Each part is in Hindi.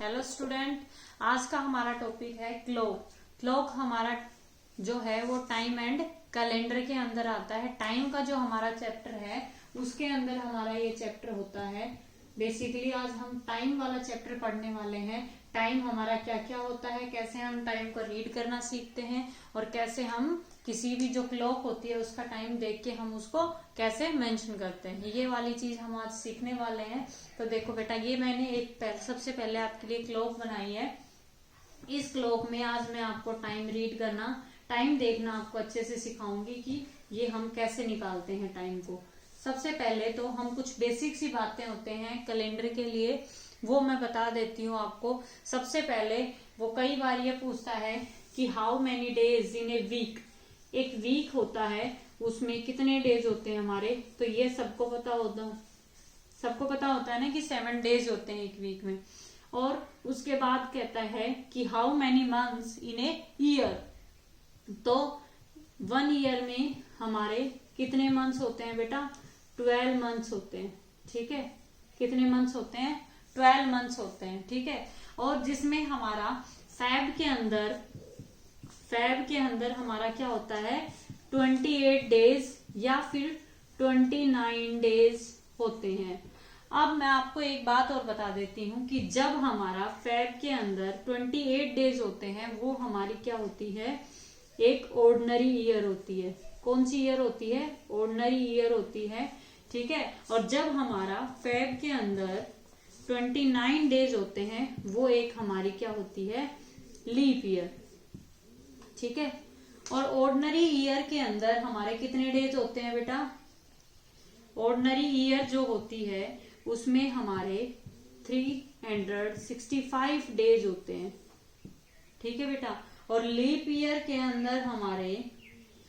हेलो स्टूडेंट, आज का हमारा टॉपिक है क्लॉक। क्लॉक हमारा जो है वो टाइम एंड कैलेंडर के अंदर आता है। टाइम का जो हमारा चैप्टर है उसके अंदर हमारा ये चैप्टर होता है। बेसिकली आज हम टाइम वाला चैप्टर पढ़ने वाले हैं। टाइम हमारा क्या क्या होता है, कैसे हम टाइम को रीड करना सीखते हैं और कैसे हम किसी भी जो क्लॉक होती है उसका टाइम देख के हम उसको कैसे मेंशन करते हैं, ये वाली चीज हम आज सीखने वाले हैं। तो देखो बेटा, ये मैंने सबसे पहले आपके लिए क्लॉक बनाई है। इस क्लॉक में आज मैं आपको टाइम रीड करना, टाइम देखना आपको अच्छे से सिखाऊंगी कि ये हम कैसे निकालते हैं टाइम को। सबसे पहले तो हम कुछ बेसिक सी बातें होते हैं कैलेंडर के लिए, वो मैं बता देती हूँ आपको। सबसे पहले वो कई बार ये पूछता है कि how many days in a week. एक वीक होता है, उसमें कितने डेज होते हैं हमारे, तो ये सबको पता होता है ना कि 7 डेज होते हैं एक वीक में। और उसके बाद कहता है कि how many months in a year. तो 1 ईयर में हमारे कितने मंथ्स होते हैं बेटा? 12 मंथ्स होते हैं। ठीक है, कितने मंथ्स होते हैं? 12 मंथ्स होते हैं। ठीक है, और जिसमें हमारा फेब के अंदर हमारा क्या होता है? 28 डेज या फिर 29 डेज होते हैं। अब मैं आपको एक बात और बता देती हूँ कि जब हमारा फेब के अंदर 28 डेज होते हैं, वो हमारी क्या होती है? एक ऑर्डिनरी ईयर होती है। कौन सी ईयर होती है? ऑर्डिनरी ईयर होती है। ठीक है, और जब हमारा फेब के अंदर 29 डेज होते हैं, वो एक हमारी क्या होती है? Leap year. ठीक है, और ऑर्डिनरी ईयर के अंदर हमारे कितने डेज होते हैं बेटा? ऑर्डिनरी ईयर जो होती है उसमें हमारे 365 डेज होते हैं। ठीक है बेटा, और लीप ईयर के अंदर हमारे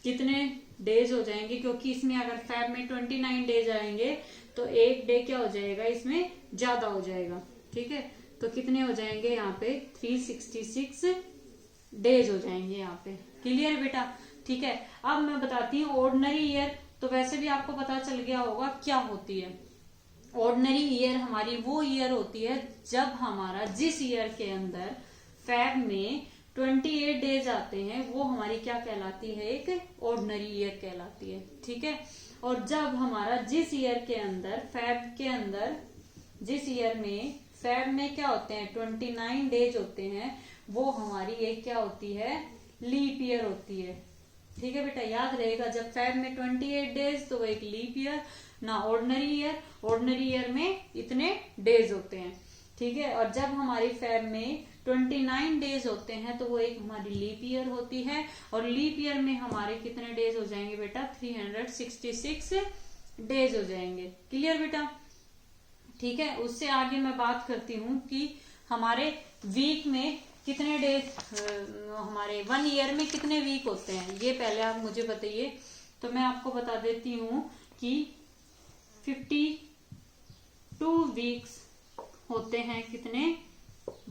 कितने डेज हो जाएंगे? क्योंकि इसमें अगर फेब में 29 डेज आएंगे तो एक डे क्या हो जाएगा? इसमें ज्यादा हो जाएगा। ठीक है, तो कितने हो जाएंगे यहाँ पे? 366 डेज हो जाएंगे यहाँ पे। क्लियर बेटा? ठीक है, अब मैं बताती हूँ ऑर्डिनरी ईयर। तो वैसे भी आपको पता चल गया होगा क्या होती है। ऑर्डिनरी ईयर हमारी वो ईयर होती है जब हमारा जिस ईयर के अंदर फेब में 28 डेज आते हैं, वो हमारी क्या कहलाती है? एक ऑर्डिनरी ईयर कहलाती है। ठीक है, और जब हमारा जिस ईयर के अंदर फेब के अंदर जिस ईयर में फेब में क्या होते हैं? 29 डेज होते हैं, वो हमारी एक क्या होती है? लीप ईयर होती है। ठीक है बेटा, याद रहेगा, जब फेब में 28 डेज तो वो एक लीप ईयर ना ऑर्डिनरी ईयर। ऑर्डिनरी ईयर में इतने डेज होते हैं। ठीक है, और जब हमारी फेब में 29 डेज होते हैं तो वो एक हमारी लीप ईयर होती है। और लीप ईयर में हमारे कितने डेज हो जाएंगे बेटा? 366 डेज हो जाएंगे। क्लियर बेटा? ठीक है, उससे आगे मैं बात करती हूँ कि हमारे वीक में कितने डेज, हमारे 1 ईयर में कितने वीक होते हैं, ये पहले आप मुझे बताइए। तो मैं आपको बता देती हूँ कि 52 वीक्स होते हैं। कितने?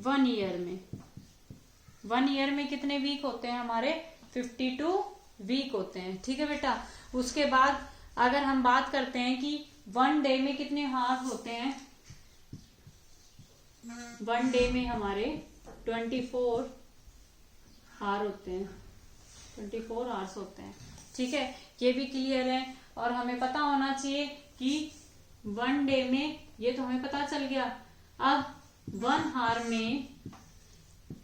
1 ईयर में। 1 ईयर में कितने वीक होते हैं हमारे? 52 वीक होते हैं। ठीक है बेटा, उसके बाद अगर हम बात करते हैं कि 1 डे में कितने हार्स होते हैं? 1 डे में हमारे 24 हार होते हैं। 24 आवर्स होते हैं। ठीक है, ये भी क्लियर है। और हमें पता होना चाहिए कि 1 डे में, ये तो हमें पता चल गया। अब 1 हार में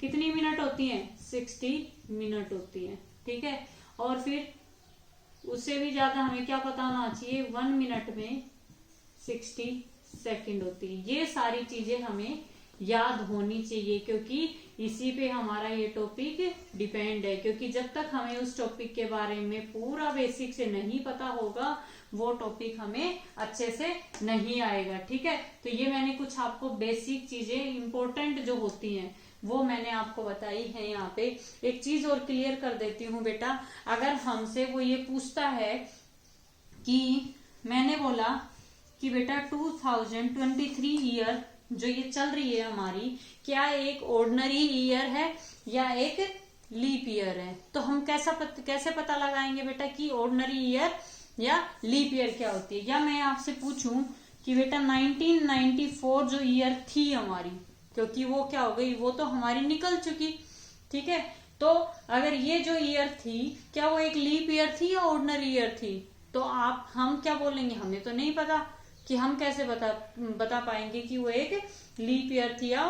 कितनी मिनट होती हैं? 60 मिनट होती है। ठीक है, और फिर उससे भी ज्यादा हमें क्या पता होना चाहिए? 1 मिनट में 60 सेकंड होती है। ये सारी चीजें हमें याद होनी चाहिए, क्योंकि इसी पे हमारा ये टॉपिक डिपेंड है। क्योंकि जब तक हमें उस टॉपिक के बारे में पूरा बेसिक से नहीं पता होगा, वो टॉपिक हमें अच्छे से नहीं आएगा। ठीक है, तो ये मैंने कुछ आपको बेसिक चीजें इंपॉर्टेंट जो होती हैं वो मैंने आपको बताई है। यहाँ पे एक चीज और क्लियर कर देती हूँ बेटा, अगर हमसे वो ये पूछता है कि, मैंने बोला कि बेटा 2023 ईयर जो ये चल रही है हमारी, क्या एक ऑर्डिनरी ईयर है या एक लीप ईयर है? तो हम कैसे पता लगाएंगे बेटा कि ऑर्डिनरी ईयर या लीप ईयर क्या होती है? या मैं आपसे पूछूं कि बेटा 1994 जो ईयर थी हमारी, क्योंकि वो क्या हो गई, वो तो हमारी निकल चुकी। ठीक है, तो अगर ये जो ईयर थी, क्या वो एक लीप ईयर थी या ऑर्डिनरी ईयर थी? तो हम क्या बोलेंगे, हमें तो नहीं पता, कि हम कैसे बता पाएंगे कि वो एक लीप ईयर थी या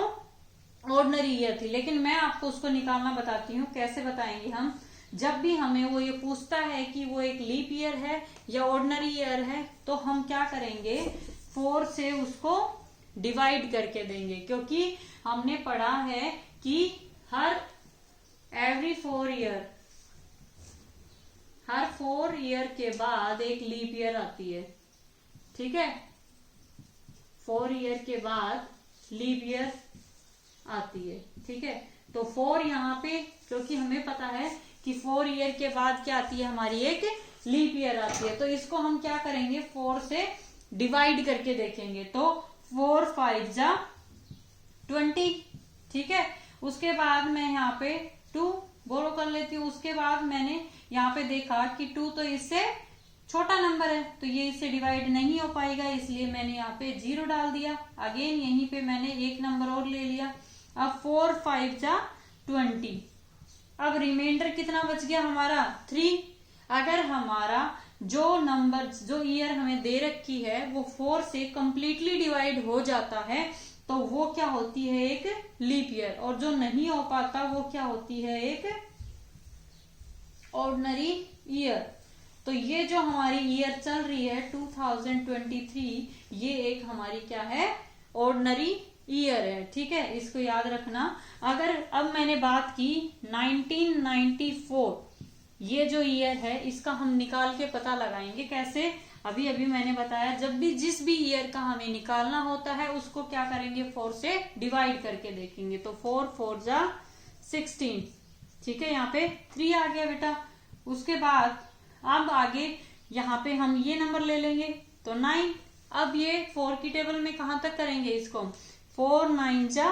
ऑर्डिनरी ईयर थी। लेकिन मैं आपको उसको निकालना बताती हूँ, कैसे बताएंगे हम। जब भी हमें वो ये पूछता है कि वो एक लीप ईयर है या ऑर्डिनरी ईयर है, तो हम क्या करेंगे, 4 से उसको डिवाइड करके देंगे, क्योंकि हमने पढ़ा है कि एवरी 4 ईयर, हर 4 ईयर के बाद एक लीप ईयर आती है। ठीक है, 4 ईयर के बाद लीप ईयर आती है। ठीक है, तो 4 यहाँ पे, क्योंकि हमें पता है कि 4 ईयर के बाद क्या आती है, हमारी एक लीप ईयर आती है। तो इसको हम क्या करेंगे, 4 से डिवाइड करके देखेंगे। तो 4 5 जा 20। ठीक है, उसके बाद मैं यहाँ पे 2 बोरो कर लेती हूँ। उसके बाद मैंने यहाँ पे देखा कि 2 तो इससे छोटा नंबर है, तो ये इससे डिवाइड नहीं हो पाएगा, इसलिए मैंने यहाँ पे 0 डाल दिया। अगेन यहीं पे मैंने एक नंबर और ले लिया। अब 4 5 जा 20। अब रिमाइंडर कितना बच गया हमारा, 3। अगर हमारा जो नंबर, जो ईयर हमें दे रखी है, वो 4 से कंप्लीटली डिवाइड हो जाता है, तो वो क्या होती है, एक लीप ईयर। और जो नहीं हो पाता वो क्या होती है, एक ऑर्डिनरी ईयर। तो ये जो हमारी ईयर चल रही है 2023, ये एक हमारी क्या है, ऑर्डिनरी ईयर है। ठीक है, इसको याद रखना। अगर अब मैंने बात की 1994, ये जो ईयर है, इसका हम निकाल के पता लगाएंगे कैसे। अभी अभी मैंने बताया, जब भी जिस भी ईयर का हमें निकालना होता है, उसको क्या करेंगे, 4 से डिवाइड करके देखेंगे। तो 4 4 जा 16। ठीक है, यहाँ पे 3 आ गया बेटा। उसके बाद अब आगे यहाँ पे हम ये नंबर ले लेंगे, तो 9। अब ये 4 की टेबल में कहां तक करेंगे इसको, 4 9 जा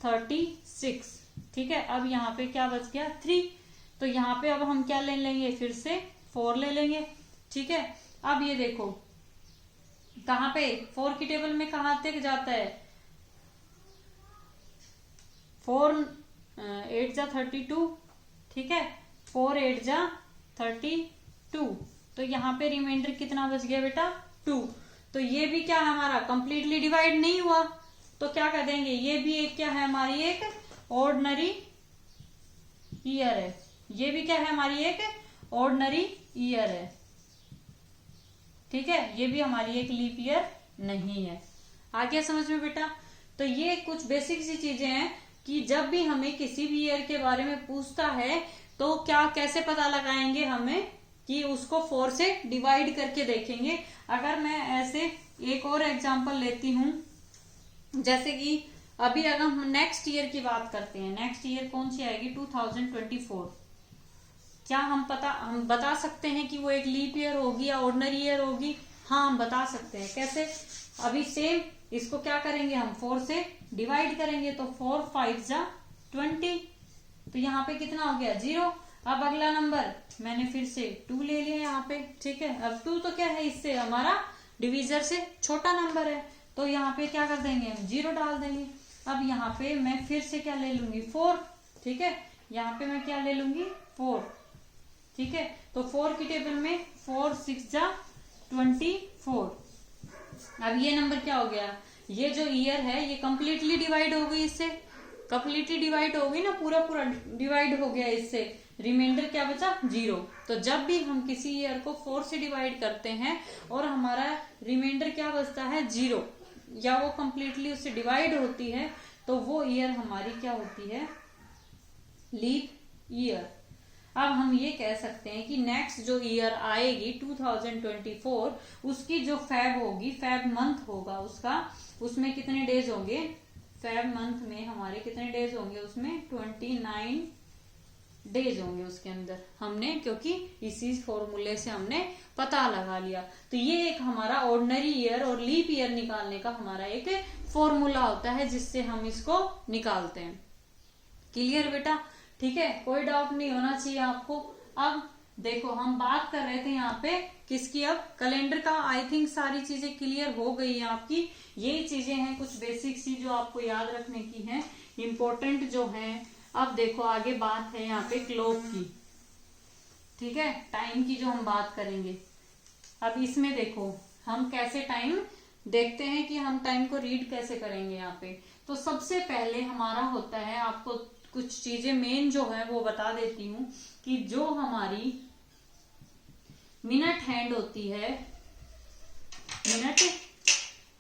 36। ठीक है, अब यहाँ पे क्या बच गया, 3। तो यहाँ पे अब हम क्या ले लेंगे, फिर से 4 ले लेंगे। ठीक है, अब ये देखो कहां पे, 4 की टेबल में कहां तक जाता है, 4 8 जा 32। ठीक है, 4 8 जा 32। तो यहाँ पे रिमाइंडर कितना बच गया बेटा, 2। तो ये भी क्या है, हमारा कंप्लीटली डिवाइड नहीं हुआ, तो क्या कर देंगे, ये भी एक क्या है, हमारी एक ऑर्डिनरी ईयर है। ये भी क्या है, हमारी एक ऑर्डिनरी ईयर है। ठीक है, ये भी हमारी एक लीप ईयर नहीं है। आ गया समझ में बेटा। तो ये कुछ बेसिक सी चीजें हैं कि जब भी हमें किसी भी ईयर के बारे में पूछता है, तो क्या कैसे पता लगाएंगे हमें, कि उसको 4 से डिवाइड करके देखेंगे। अगर मैं ऐसे एक और एग्जांपल लेती हूं, जैसे कि अभी अगर हम नेक्स्ट ईयर की बात करते हैं, नेक्स्ट ईयर कौन सी आएगी, 2024। क्या हम बता सकते हैं कि वो एक लीप ईयर होगी या ऑर्डिनरी ईयर होगी? हाँ, हम बता सकते हैं। कैसे? अभी सेम इसको क्या करेंगे, हम 4 से डिवाइड करेंगे। तो 4 5 जा 20। तो यहाँ पे कितना हो गया, 0। अब अगला नंबर मैंने फिर से 2 ले लिया यहाँ पे। ठीक है, अब 2 तो क्या है, इससे हमारा डिविजर से छोटा नंबर है, तो यहाँ पे क्या कर देंगे, हम 0 डाल देंगे। अब यहाँ पे मैं फिर से क्या ले लूंगी, 4। ठीक है, यहाँ पे मैं क्या ले लूंगी, 4। ठीक है, तो 4 की टेबल में 4 6 जा 24। अब ये नंबर क्या हो गया, ये जो ईयर है ये कंप्लीटली डिवाइड हो गई, इससे कंप्लीटली डिवाइड हो गई ना, पूरा पूरा डिवाइड हो गया इससे। रिमाइंडर क्या बचा, 0। तो जब भी हम किसी ईयर को 4 से डिवाइड करते हैं और हमारा रिमाइंडर क्या बचता है, 0, या वो कंप्लीटली उससे डिवाइड होती है, तो वो ईयर हमारी क्या होती है, लीप ईयर। अब हम ये कह सकते हैं कि नेक्स्ट जो ईयर आएगी 2024, उसकी जो फेब होगी, फेब मंथ होगा उसका, उसमें कितने डेज होंगे, फेब मंथ में हमारे कितने डेज होंगे, उसमें 29 डेज होंगे उसके अंदर। हमने क्योंकि इसी फॉर्मूले से हमने पता लगा लिया। तो ये एक हमारा ऑर्डिनरी ईयर और लीप ईयर निकालने का हमारा एक फॉर्मूला होता है, जिससे हम इसको निकालते हैं। क्लियर बेटा? ठीक है, कोई डाउट नहीं होना चाहिए आपको। अब देखो हम बात कर रहे थे यहाँ पे किसकी, अब कैलेंडर का। आई थिंक सारी चीजें क्लियर हो गई हैं आपकी। ये चीजें हैं कुछ बेसिक सी जो आपको याद रखने की हैं, इम्पोर्टेंट जो हैं। अब देखो आगे बात है यहाँ पे क्लॉक की, ठीक है, टाइम की जो हम बात करेंगे। अब इसमें देखो हम कैसे टाइम देखते हैं कि हम टाइम को रीड कैसे करेंगे यहाँ पे। तो सबसे पहले हमारा होता है, आपको कुछ चीजें मेन जो है वो बता देती हूँ, कि जो हमारी मिनट हैंड होती है, मिनट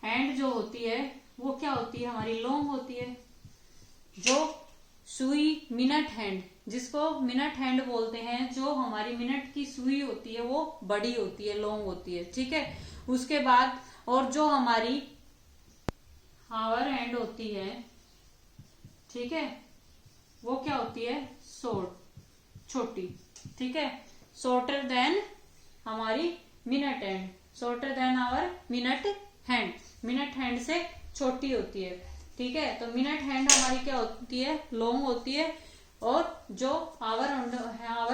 हैंड जो होती है वो क्या होती है, हमारी लॉन्ग होती है। जो सुई मिनट हैंड, जिसको मिनट हैंड बोलते हैं, जो हमारी मिनट की सुई होती है वो बड़ी होती है, लॉन्ग होती है, ठीक है। उसके बाद और जो हमारी हावर हैंड होती है, ठीक है, वो क्या होती है, शॉर्ट, छोटी, ठीक है। शॉर्टर देन हमारी minute hand, shorter than our minute hand, minute hand से छोटी होती है, ठीक है। तो मिनट हैंड हमारी क्या होती है, लॉन्ग होती है, और जो आवर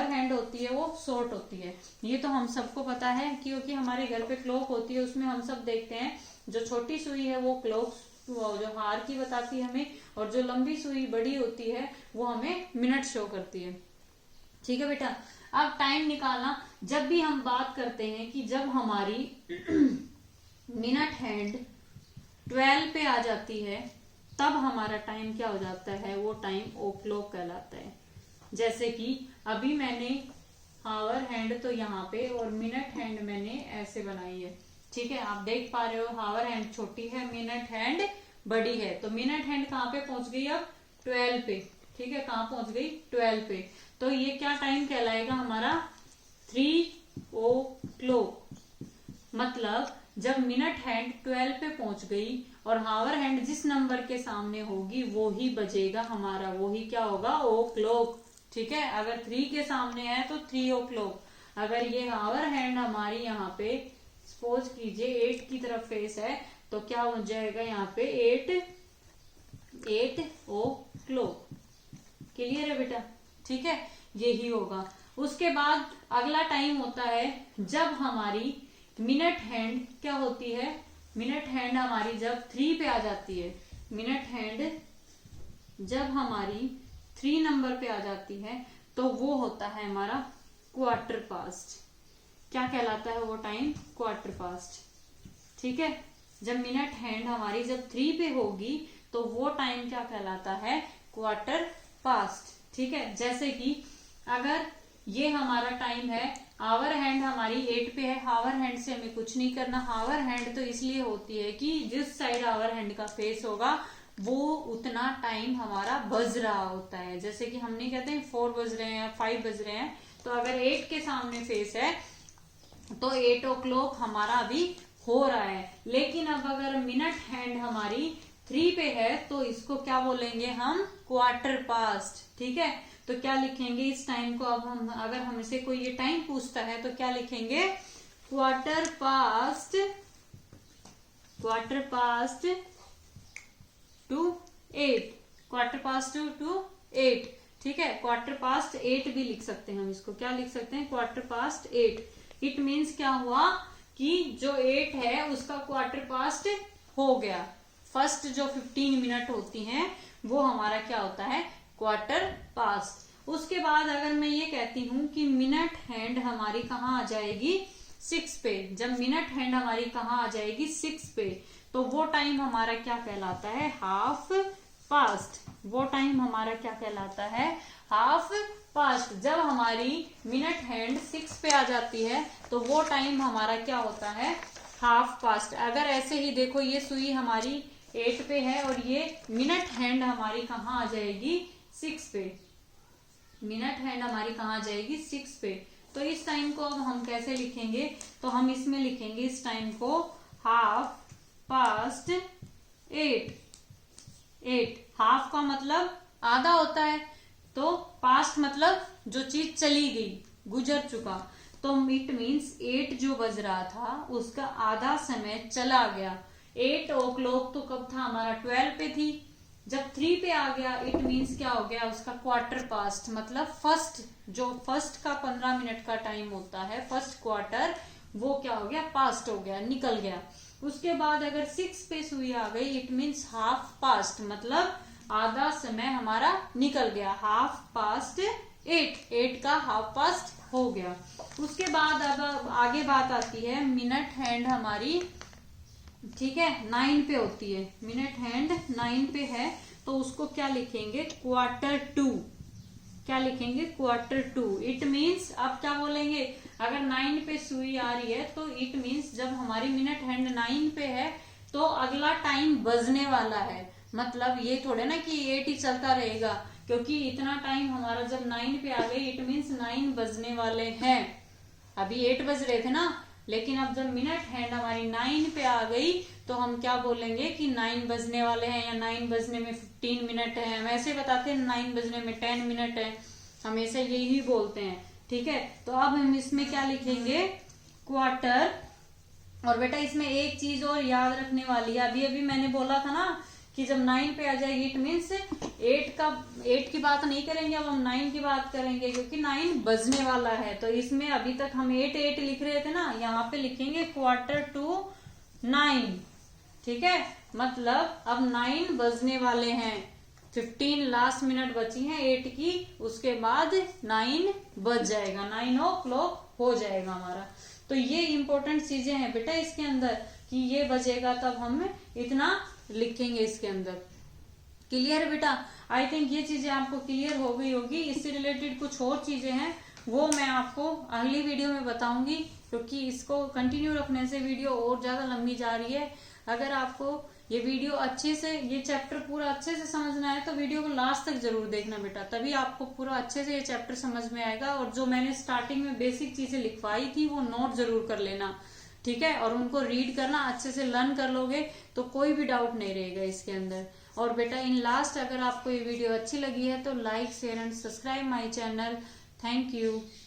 हैंड होती है वो शॉर्ट होती है। ये तो हम सबको पता है, क्योंकि हमारे घर पे क्लॉक होती है, उसमें हम सब देखते हैं। जो छोटी सुई है वो क्लॉक जो हार की बताती है हमें, और जो लंबी सुई बड़ी होती है वो हमें मिनट शो करती है, ठीक है बेटा। अब टाइम निकालना, जब भी हम बात करते हैं कि जब हमारी मिनट हैंड 12 पे आ जाती है, तब हमारा टाइम क्या हो जाता है, वो टाइम ओ क्लॉक कहलाता है। जैसे कि अभी मैंने हावर हैंड तो यहाँ पे और मिनट हैंड मैंने ऐसे बनाई है, ठीक है। आप देख पा रहे हो हावर हैंड छोटी है, मिनट हैंड बड़ी है। तो मिनट हैंड कहाँ पे पहुंच गई, अब 12 पे, ठीक है। कहाँ पहुंच गई, 12 पे। तो ये क्या टाइम कहलाएगा हमारा, 3 o'clock। मतलब जब मिनट हैंड 12 पे पहुंच गई और हावर हैंड जिस नंबर के सामने होगी वो ही बजेगा हमारा, वो ही क्या होगा, ओ क्लॉक, ठीक है। अगर 3 के सामने है तो 3 o'clock। अगर ये हावर हैंड हमारी यहाँ पे सपोज कीजिए 8 की तरफ फेस है, तो क्या हो जाएगा यहाँ पे 8 o'clock। क्लियर है बेटा, ठीक है, यही होगा। उसके बाद अगला टाइम होता है जब हमारी मिनट हैंड क्या होती है, मिनट हैंड हमारी जब 3 पे आ जाती है, मिनट हैंड जब हमारी 3 नंबर पे आ जाती है, तो वो होता है हमारा क्वार्टर पास्ट। क्या कहलाता है वो टाइम, क्वार्टर पास्ट, ठीक है। जब मिनट हैंड हमारी जब 3 पे होगी तो वो टाइम क्या कहलाता है, क्वार्टर पास्ट, ठीक है। जैसे कि अगर ये हमारा टाइम है, आवर हैंड हमारी 8 पे है, हावर हैंड से हमें कुछ नहीं करना। हावर हैंड तो इसलिए होती है कि जिस साइड आवर हैंड का फेस होगा वो उतना टाइम हमारा बज रहा होता है। जैसे कि हमने कहते हैं 4 बज रहे हैं, 5 बज रहे हैं, तो अगर 8 के सामने फेस है तो 8 o'clock हमारा अभी हो रहा है। लेकिन अब अगर मिनट हैंड हमारी 3 पे है तो इसको क्या बोलेंगे हम, क्वार्टर पास्ट, ठीक है। तो क्या लिखेंगे इस टाइम को, अब हम अगर हमसे कोई ये टाइम पूछता है तो क्या लिखेंगे, quarter past, quarter past to 8, quarter past to 8, ठीक है। क्वार्टर पास्ट 8 भी लिख सकते हैं हम इसको, क्या लिख सकते हैं, क्वार्टर पास्ट 8। इट मीन्स क्या हुआ कि जो 8 है उसका क्वार्टर पास्ट हो गया। फर्स्ट जो 15 मिनट होती हैं वो हमारा क्या होता है, क्वार्टर पास्ट। उसके बाद अगर मैं ये कहती हूं कि मिनट हैंड हमारी कहाँ आ जाएगी, 6 पे। जब मिनट हैंड हमारी कहाँ आ जाएगी, 6 पे, तो वो टाइम हमारा क्या कहलाता है, हाफ पास्ट। वो टाइम हमारा क्या कहलाता है, हाफ पास्ट। जब हमारी मिनट हैंड 6 पे आ जाती है तो वो टाइम हमारा क्या होता है, हाफ पास्ट। अगर ऐसे ही देखो ये सुई हमारी 8 पे है और ये मिनट हैंड हमारी कहाँ आ जाएगी, 6 पे। मिनट हैंड हमारी कहाँ आ जाएगी, 6 पे। तो इस टाइम को अब हम कैसे लिखेंगे, तो हम इसमें लिखेंगे इस टाइम को हाफ पास्ट 8। हाफ का मतलब आधा होता है, तो पास्ट मतलब जो चीज चली गई, गुजर चुका। तो इट मीन्स 8 जो बज रहा था उसका आधा समय चला गया। 8 o'clock तो कब था हमारा, 12 पे थी, जब 3 पे आ गया इट मीन्स क्या हो गया, उसका क्वार्टर पास्ट, मतलब फर्स्ट का 15 मिनट का टाइम होता है, फर्स्ट क्वार्टर, वो क्या हो गया, पास्ट हो गया, निकल गया। उसके बाद अगर 6 पे सुई आ गई इट मीन्स हाफ पास्ट, मतलब आधा समय हमारा निकल गया, हाफ पास्ट 8 का हाफ पास्ट हो गया। उसके बाद अब आगे बात आती है मिनट हैंड हमारी, ठीक है, 9 पे होती है, मिनट हैंड 9 पे है, तो उसको क्या लिखेंगे, Q2, क्या लिखेंगे, Q2। इट मीन्स अब क्या बोलेंगे, अगर 9 पे सुई आ रही है तो इट मीन्स जब हमारी मिनट हैंड 9 पे है तो अगला टाइम बजने वाला है, मतलब ये थोड़े ना कि 8 ही चलता रहेगा, क्योंकि इतना टाइम हमारा जब 9 पे आ गई इट मीन्स 9 बजने वाले हैं। अभी 8 बज रहे थे ना, लेकिन अब जब मिनट हैंड हमारी 9 पे आ गई तो हम क्या बोलेंगे कि 9 बजने वाले हैं, या 9 बजने में 15 मिनट है, हम ऐसे बताते हैं 9 बजने में 10 मिनट है, हमेशा यही बोलते हैं, ठीक है। तो अब हम इसमें क्या लिखेंगे, क्वार्टर। और बेटा इसमें एक चीज और याद रखने वाली है, अभी अभी मैंने बोला था ना कि जब 9 पे आ जाएगी इट मीन्स 8 की बात नहीं करेंगे, अब हम 9 की बात करेंगे, क्योंकि 9 बजने वाला है। तो इसमें अभी तक हम 8 लिख रहे थे ना, यहाँ पे लिखेंगे Q2 ठीक है, मतलब अब 9 बजने वाले हैं, 15 लास्ट मिनट बची हैं 8 की, उसके बाद 9 बज जाएगा, 9 o'clock हो जाएगा हमारा। तो ये इंपॉर्टेंट चीजें हैं बेटा इसके अंदर, कि ये बजेगा तब हम इतना लिखेंगे इसके अंदर। क्लियर है बेटा? आई थिंक ये चीजें आपको क्लियर हो गई होगी। इससे रिलेटेड कुछ और चीजें हैं वो मैं आपको अगली वीडियो में बताऊंगी, क्योंकि इसको कंटिन्यू रखने से वीडियो और ज्यादा लंबी जा रही है। अगर आपको ये वीडियो अच्छे से, ये चैप्टर पूरा अच्छे से समझना है तो वीडियो को लास्ट तक जरूर देखना बेटा, तभी आपको पूरा अच्छे से ये चैप्टर समझ में आएगा। और जो मैंने स्टार्टिंग में बेसिक चीजें लिखवाई थी वो नोट जरूर कर लेना, ठीक है, और उनको रीड करना, अच्छे से लर्न कर लोगे तो कोई भी डाउट नहीं रहेगा इसके अंदर। और बेटा इन लास्ट, अगर आपको ये वीडियो अच्छी लगी है तो like share and subscribe my channel. Thank you.